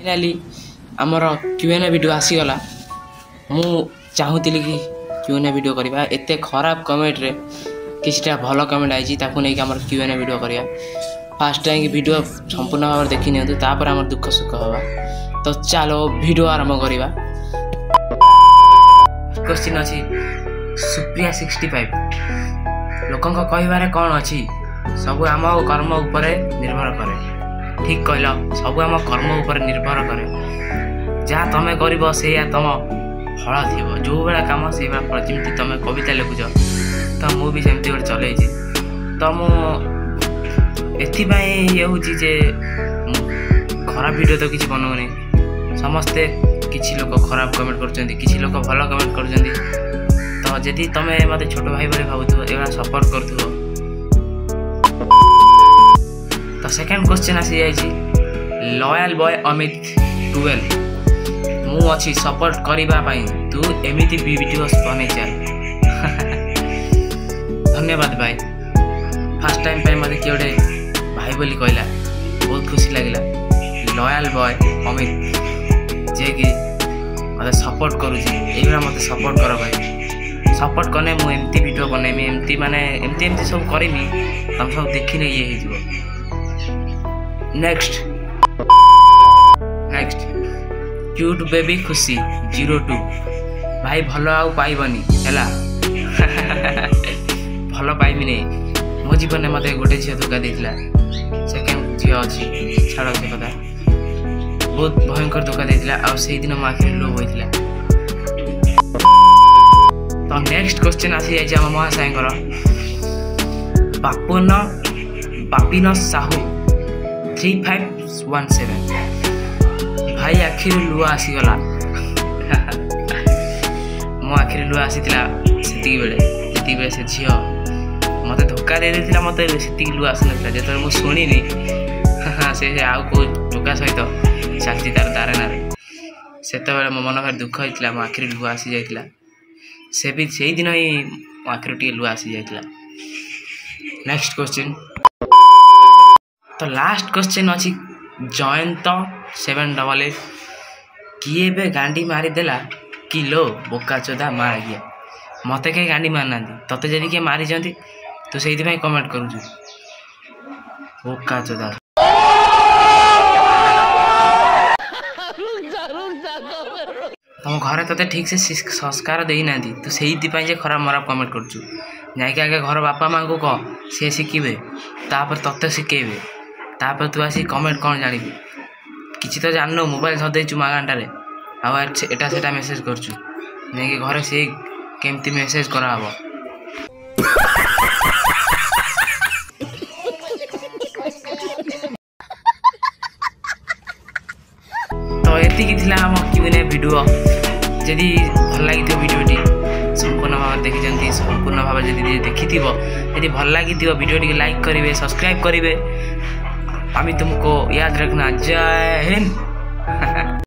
Finally आमर Q&A video आसीगला मु चाहूली कि Q&A वीडियो करवा एते खराब कमेंट रे किछटा भल कमेंट आई ताकू नहीं आमर Q&A वीडियो करवा फास्ट टाइम वीडियो संपूर्ण भाव देखि नियंतु तापर आमर दुख सुख हवा तो चलो वीडियो आरंभ करवा। क्वेश्चन अछि सुप्रिया 65 लोकन को कहिबारे कोन अछि सब आम कर्म ऊपर निर्भर करे। ठीक कहल सब आम कर्म ऊपर निर्भर करे जहाँ तुम कर से तुम फल थी जो भाया कम से भाया फल जमी तुम कविता लिखुच तो मुझे सेमती गोटे चल तो मुझे ये हूँ जे खराब वीडियो तो किसी बनाऊनी समस्ते किसी लोग खराब कमेंट कर लोग भल कमेंट कर तो जदि तुम मत छोट भाई भाई भावुव एवं सपोर्ट कर तो सेकेंड क्वेश्चन आसी जाइए लॉयल बॉय अमित 12 मु अच्छी सपोर्ट करने तू एमती वीडियो बने चल धन्यवाद भाई फर्स्ट टाइम पे मत किए गोटे भाई बोली कहला बहुत खुशी लगे लॉयल बॉय अमित जे कि मत सपोर्ट करुँगी मत सपोर्ट कर भाई सपोर्ट कने मु एमती वीडियो बनैमी एमती माने एमती सब करमी तुम सब देखने ये हो। नेक्स्ट क्यूट बेबी खुशी 02 भाई भल आउ पाइबनी हैला भल पाइबी नहीं मो जीवन में मत गोटे झील धोखा देता सेकेंड झील अच्छी छाड़ से कथा बहुत भयंकर धोखा देता आ से दिन मो आखिर लो होता। तो नेक्स्ट क्वेश्चन आसी जाइए आम महाशयकर बापिन साहू 3517 भाई आखिर लुआ आसीगला मो आखिर लुआ आसीला सेती बेले से झील मत धोखा दे देथिला मत सेती लुआ आसनथिला जेतरे मु सुनिनी से आउ को टोका सहित चलती तार तारेना सेते बेले मो मन भारी दुख होइतिला मो आखिर लुआ आसी जाइतिला से भी से दिन ही मो आखिर टी लुआ आसी जाइतिला। नेक्स्ट क्वेश्चन तो लास्ट क्वेश्चन अच्छी जयंत 788 किए बे गांडी मारिदेला कि लो बोका चोदा मार गया मत कहीं गांडी मारना तोते जदि किए मारी तो से कमेंट करूँ बोका चोदा तुम घर ते ठीक से संस्कार देना तो से खराब मराब कमेंट करुँ जाके आगे घर बापा माँ को कह सी शिखे तापर तत्ते शिखेबे तापर तू आसी कमेंट कौन जानी किसी तो जान मोबाइल धरदेचु मागानटे आटा से मेसेज करचु नहीं घर से केमती मेसेज कराब तो ये आम Q&A वीडियो जदि भल लगी वीडियोटी संपूर्ण भाव देखी संपूर्ण भाव देखी भल लगी वीडियो लाइक करेंगे सब्सक्राइब करेंगे। हमें तुमको याद रखना। जय हिंद।